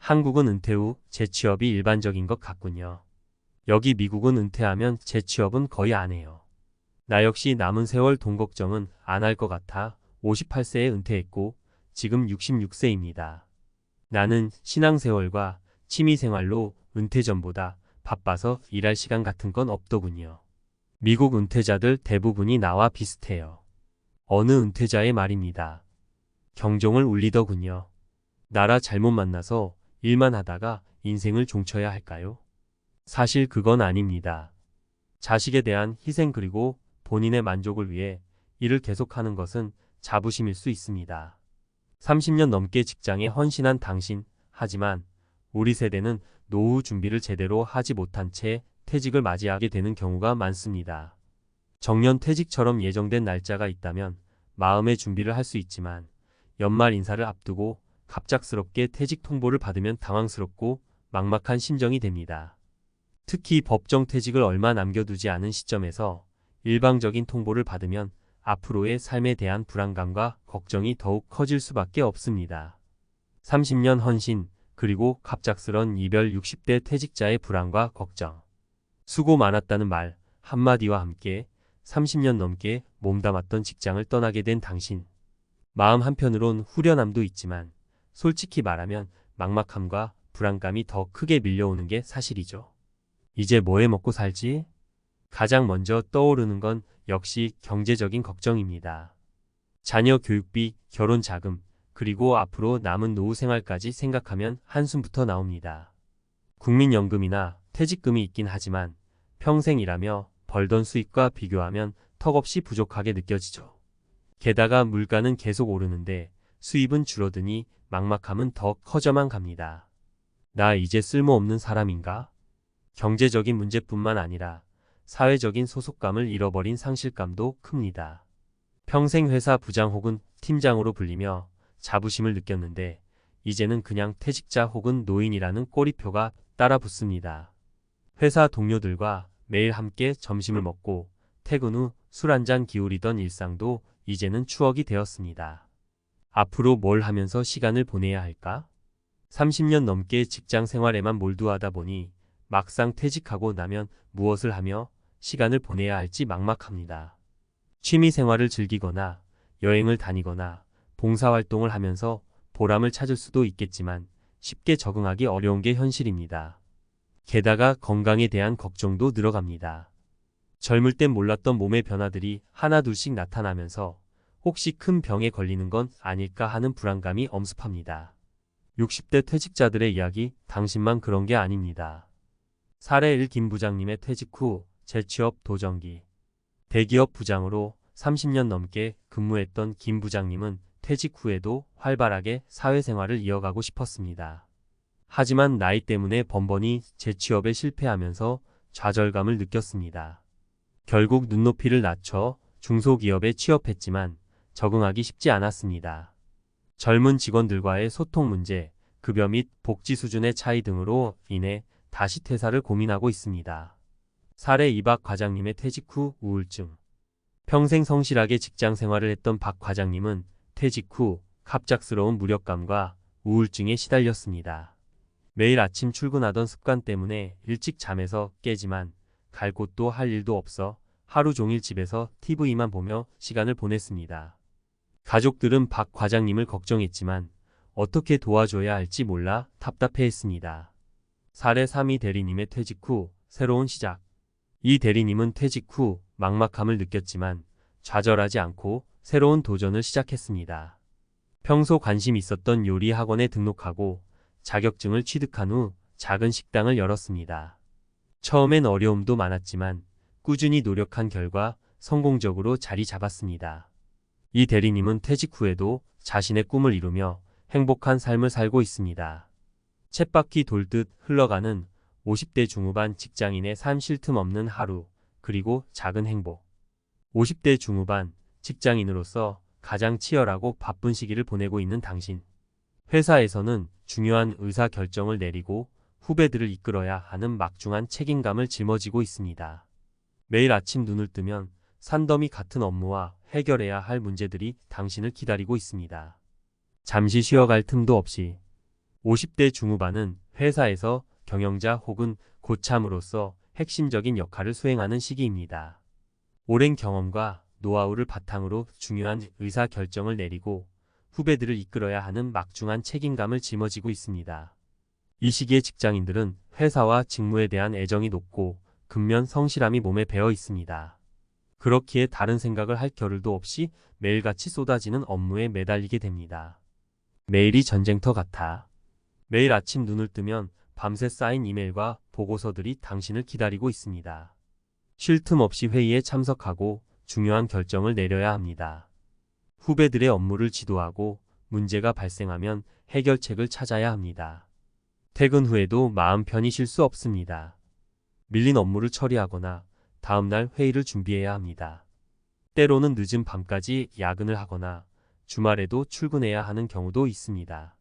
한국은 은퇴 후 재취업이 일반적인 것 같군요. 여기 미국은 은퇴하면 재취업은 거의 안 해요. 나 역시 남은 세월 돈 걱정은 안 할 것 같아 58세에 은퇴했고 지금 66세입니다. 나는 신앙생활과 취미생활로 은퇴 전보다 바빠서 일할 시간 같은 건 없더군요. 미국 은퇴자들 대부분이 나와 비슷해요. 어느 은퇴자의 말입니다. 경종을 울리더군요. 나라 잘못 만나서 일만 하다가 인생을 종쳐야 할까요? 사실 그건 아닙니다. 자식에 대한 희생 그리고 본인의 만족을 위해 일을 계속하는 것은 자부심일 수 있습니다. 30년 넘게 직장에 헌신한 당신, 하지만 우리 세대는 노후 준비를 제대로 하지 못한 채 퇴직을 맞이하게 되는 경우가 많습니다. 정년 퇴직처럼 예정된 날짜가 있다면 마음의 준비를 할 수 있지만 연말 인사를 앞두고 갑작스럽게 퇴직 통보를 받으면 당황스럽고 막막한 심정이 됩니다. 특히 법정 퇴직을 얼마 남겨두지 않은 시점에서 일방적인 통보를 받으면 앞으로의 삶에 대한 불안감과 걱정이 더욱 커질 수밖에 없습니다. 30년 헌신, 그리고 갑작스런 이별 60대 퇴직자의 불안과 걱정. 수고 많았다는 말 한마디와 함께 30년 넘게 몸담았던 직장을 떠나게 된 당신. 마음 한편으론 후련함도 있지만 솔직히 말하면 막막함과 불안감이 더 크게 밀려오는 게 사실이죠. 이제 뭐 해 먹고 살지? 가장 먼저 떠오르는 건 역시 경제적인 걱정입니다. 자녀 교육비, 결혼 자금, 그리고 앞으로 남은 노후 생활까지 생각하면 한숨부터 나옵니다. 국민연금이나 퇴직금이 있긴 하지만 평생 일하며 벌던 수익과 비교하면 턱없이 부족하게 느껴지죠. 게다가 물가는 계속 오르는데 수입은 줄어드니 막막함은 더 커져만 갑니다. 나 이제 쓸모없는 사람인가? 경제적인 문제뿐만 아니라 사회적인 소속감을 잃어버린 상실감도 큽니다. 평생 회사 부장 혹은 팀장으로 불리며 자부심을 느꼈는데 이제는 그냥 퇴직자 혹은 노인이라는 꼬리표가 따라 붙습니다. 회사 동료들과 매일 함께 점심을 먹고 퇴근 후 술 한잔 기울이던 일상도 이제는 추억이 되었습니다. 앞으로 뭘 하면서 시간을 보내야 할까? 30년 넘게 직장 생활에만 몰두하다 보니 막상 퇴직하고 나면 무엇을 하며 시간을 보내야 할지 막막합니다. 취미 생활을 즐기거나 여행을 다니거나 봉사활동을 하면서 보람을 찾을 수도 있겠지만 쉽게 적응하기 어려운 게 현실입니다. 게다가 건강에 대한 걱정도 늘어갑니다. 젊을 땐 몰랐던 몸의 변화들이 하나둘씩 나타나면서 혹시 큰 병에 걸리는 건 아닐까 하는 불안감이 엄습합니다. 60대 퇴직자들의 이야기, 당신만 그런 게 아닙니다. 사례 1 김 부장님의 퇴직 후 재취업 도전기. 대기업 부장으로 30년 넘게 근무했던 김 부장님은 퇴직 후에도 활발하게 사회생활을 이어가고 싶었습니다. 하지만 나이 때문에 번번이 재취업에 실패하면서 좌절감을 느꼈습니다. 결국 눈높이를 낮춰 중소기업에 취업했지만 적응하기 쉽지 않았습니다. 젊은 직원들과의 소통 문제, 급여 및 복지 수준의 차이 등으로 인해 다시 퇴사를 고민하고 있습니다. 사례 2 박 과장님의 퇴직 후 우울증. 평생 성실하게 직장 생활을 했던 박 과장님은 퇴직 후 갑작스러운 무력감과 우울증에 시달렸습니다. 매일 아침 출근하던 습관 때문에 일찍 잠에서 깨지만 갈 곳도 할 일도 없어 하루 종일 집에서 TV만 보며 시간을 보냈습니다. 가족들은 박 과장님을 걱정했지만 어떻게 도와줘야 할지 몰라 답답해했습니다. 사례 3 이 대리님의 퇴직 후 새로운 시작. 이 대리님은 퇴직 후 막막함을 느꼈지만 좌절하지 않고 새로운 도전을 시작했습니다. 평소 관심 있었던 요리 학원에 등록하고 자격증을 취득한 후 작은 식당을 열었습니다. 처음엔 어려움도 많았지만 꾸준히 노력한 결과 성공적으로 자리 잡았습니다. 이 대리님은 퇴직 후에도 자신의 꿈을 이루며 행복한 삶을 살고 있습니다. 쳇바퀴 돌듯 흘러가는 50대 중후반 직장인의 삶 쉴 틈 없는 하루, 그리고 작은 행복. 50대 중후반 직장인으로서 가장 치열하고 바쁜 시기를 보내고 있는 당신. 회사에서는 중요한 의사 결정을 내리고 후배들을 이끌어야 하는 막중한 책임감을 짊어지고 있습니다. 매일 아침 눈을 뜨면 산더미 같은 업무와 해결해야 할 문제들이 당신을 기다리고 있습니다. 잠시 쉬어갈 틈도 없이 50대 중후반은 회사에서 경영자 혹은 고참으로서 핵심적인 역할을 수행하는 시기입니다. 오랜 경험과 노하우를 바탕으로 중요한 의사 결정을 내리고 후배들을 이끌어야 하는 막중한 책임감을 짊어지고 있습니다. 이 시기의 직장인들은 회사와 직무에 대한 애정이 높고 근면 성실함이 몸에 배어 있습니다. 그렇기에 다른 생각을 할 겨를도 없이 매일같이 쏟아지는 업무에 매달리게 됩니다. 매일이 전쟁터 같아. 매일 아침 눈을 뜨면 밤새 쌓인 이메일과 보고서들이 당신을 기다리고 있습니다. 쉴 틈 없이 회의에 참석하고 중요한 결정을 내려야 합니다. 후배들의 업무를 지도하고 문제가 발생하면 해결책을 찾아야 합니다. 퇴근 후에도 마음 편히 쉴 수 없습니다. 밀린 업무를 처리하거나 다음날 회의를 준비해야 합니다. 때로는 늦은 밤까지 야근을 하거나 주말에도 출근해야 하는 경우도 있습니다.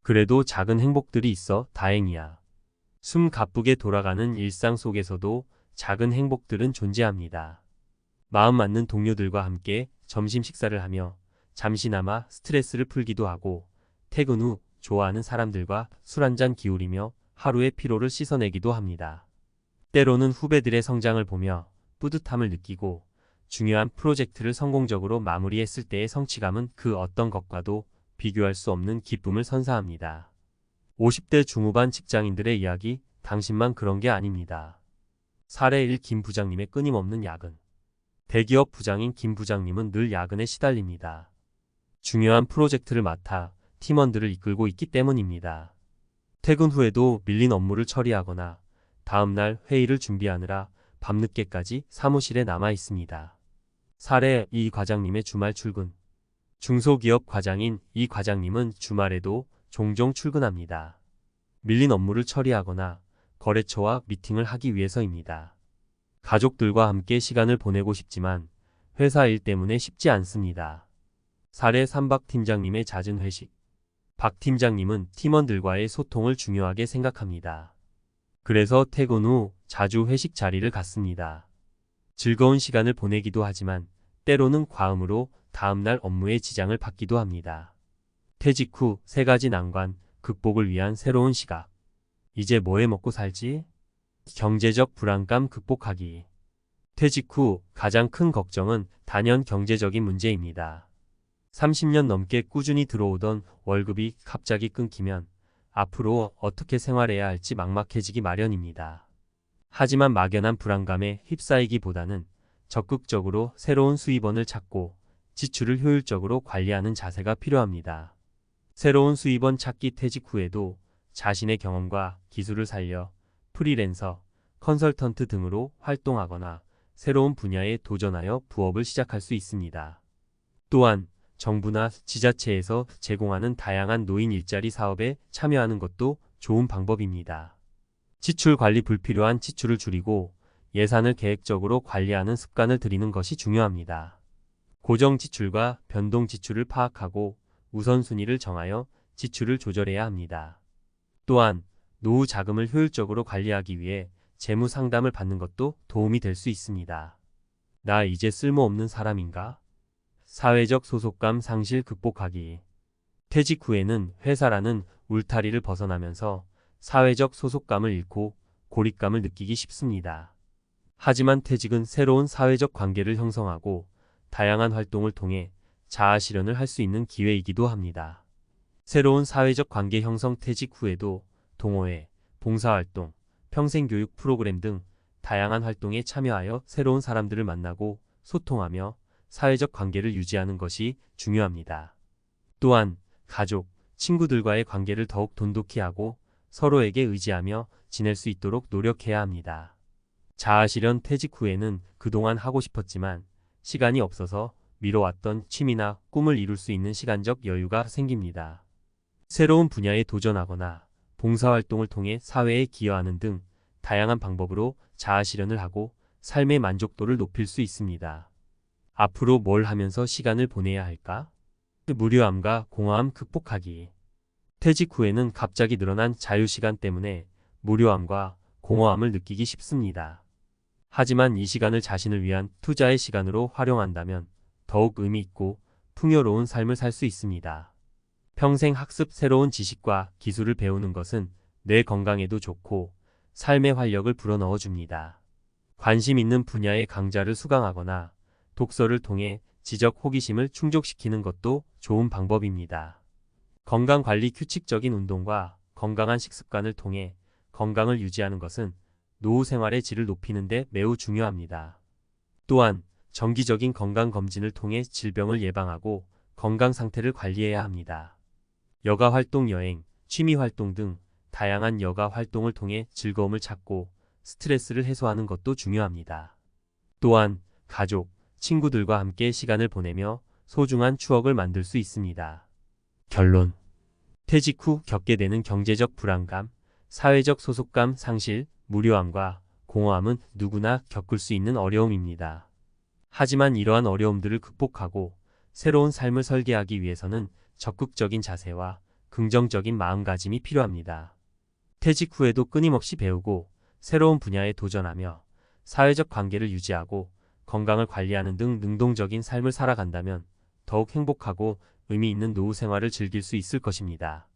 그래도 작은 행복들이 있어 다행이야. 숨 가쁘게 돌아가는 일상 속에서도 작은 행복들은 존재합니다. 마음 맞는 동료들과 함께 점심 식사를 하며 잠시나마 스트레스를 풀기도 하고 퇴근 후 좋아하는 사람들과 술 한잔 기울이며 하루의 피로를 씻어내기도 합니다. 때로는 후배들의 성장을 보며 뿌듯함을 느끼고 중요한 프로젝트를 성공적으로 마무리했을 때의 성취감은 그 어떤 것과도 비교할 수 없는 기쁨을 선사합니다. 50대 중후반 직장인들의 이야기, 당신만 그런 게 아닙니다. 사례 1 김 부장님의 끊임없는 야근. 대기업 부장인 김 부장님은 늘 야근에 시달립니다. 중요한 프로젝트를 맡아 팀원들을 이끌고 있기 때문입니다. 퇴근 후에도 밀린 업무를 처리하거나 다음날 회의를 준비하느라 밤늦게까지 사무실에 남아 있습니다. 사례 2 과장님의 주말 출근. 중소기업 과장인 이 과장님은 주말에도 종종 출근합니다. 밀린 업무를 처리하거나 거래처와 미팅을 하기 위해서입니다. 가족들과 함께 시간을 보내고 싶지만 회사 일 때문에 쉽지 않습니다. 사례 3 박 팀장님의 잦은 회식. 박 팀장님은 팀원들과의 소통을 중요하게 생각합니다. 그래서 퇴근 후 자주 회식 자리를 갖습니다. 즐거운 시간을 보내기도 하지만 때로는 과음으로 다음날 업무에 지장을 받기도 합니다. 퇴직 후 3가지 난관 극복을 위한 새로운 시각. 이제 뭐 해 먹고 살지? 경제적 불안감 극복하기. 퇴직 후 가장 큰 걱정은 단연 경제적인 문제입니다. 30년 넘게 꾸준히 들어오던 월급이 갑자기 끊기면 앞으로 어떻게 생활해야 할지 막막해지기 마련입니다. 하지만 막연한 불안감에 휩싸이기보다는 적극적으로 새로운 수입원을 찾고 지출을 효율적으로 관리하는 자세가 필요합니다. 새로운 수입원 찾기. 퇴직 후에도 자신의 경험과 기술을 살려 프리랜서, 컨설턴트 등으로 활동하거나 새로운 분야에 도전하여 부업을 시작할 수 있습니다. 또한 정부나 지자체에서 제공하는 다양한 노인 일자리 사업에 참여하는 것도 좋은 방법입니다. 지출 관리. 불필요한 지출을 줄이고 예산을 계획적으로 관리하는 습관을 들이는 것이 중요합니다. 고정 지출과 변동 지출을 파악하고 우선순위를 정하여 지출을 조절해야 합니다. 또한 노후 자금을 효율적으로 관리하기 위해 재무 상담을 받는 것도 도움이 될 수 있습니다. 나 이제 쓸모없는 사람인가? 사회적 소속감 상실 극복하기. 퇴직 후에는 회사라는 울타리를 벗어나면서 사회적 소속감을 잃고 고립감을 느끼기 쉽습니다. 하지만 퇴직은 새로운 사회적 관계를 형성하고 다양한 활동을 통해 자아 실현을 할 수 있는 기회이기도 합니다. 새로운 사회적 관계 형성. 퇴직 후에도 동호회, 봉사활동, 평생교육 프로그램 등 다양한 활동에 참여하여 새로운 사람들을 만나고 소통하며 사회적 관계를 유지하는 것이 중요합니다. 또한 가족, 친구들과의 관계를 더욱 돈독히 하고 서로에게 의지하며 지낼 수 있도록 노력해야 합니다. 자아실현. 퇴직 후에는 그동안 하고 싶었지만 시간이 없어서 미뤄왔던 취미나 꿈을 이룰 수 있는 시간적 여유가 생깁니다. 새로운 분야에 도전하거나 봉사활동을 통해 사회에 기여하는 등 다양한 방법으로 자아실현을 하고 삶의 만족도를 높일 수 있습니다. 앞으로 뭘 하면서 시간을 보내야 할까? 무료함과 공허함 극복하기. 퇴직 후에는 갑자기 늘어난 자유시간 때문에 무료함과 공허함을 느끼기 쉽습니다. 하지만 이 시간을 자신을 위한 투자의 시간으로 활용한다면 더욱 의미 있고 풍요로운 삶을 살 수 있습니다. 평생 학습 새로운 지식과 기술을 배우는 것은 뇌 건강에도 좋고 삶의 활력을 불어넣어 줍니다. 관심 있는 분야의 강좌를 수강하거나 독서를 통해 지적 호기심을 충족시키는 것도 좋은 방법입니다. 건강관리 규칙적인 운동과 건강한 식습관을 통해 건강을 유지하는 것은 노후 생활의 질을 높이는 데 매우 중요합니다. 또한 정기적인 건강검진을 통해 질병을 예방하고 건강 상태를 관리해야 합니다. 여가 활동, 여행, 취미 활동 등 다양한 여가 활동을 통해 즐거움을 찾고 스트레스를 해소하는 것도 중요합니다. 또한 가족, 친구들과 함께 시간을 보내며 소중한 추억을 만들 수 있습니다. 결론. 퇴직 후 겪게 되는 경제적 불안감, 사회적 소속감 상실, 무료함과 공허함은 누구나 겪을 수 있는 어려움입니다. 하지만 이러한 어려움들을 극복하고 새로운 삶을 설계하기 위해서는 적극적인 자세와 긍정적인 마음가짐이 필요합니다. 퇴직 후에도 끊임없이 배우고 새로운 분야에 도전하며 사회적 관계를 유지하고 건강을 관리하는 등 능동적인 삶을 살아간다면 더욱 행복하고 의미 있는 노후 생활을 즐길 수 있을 것입니다.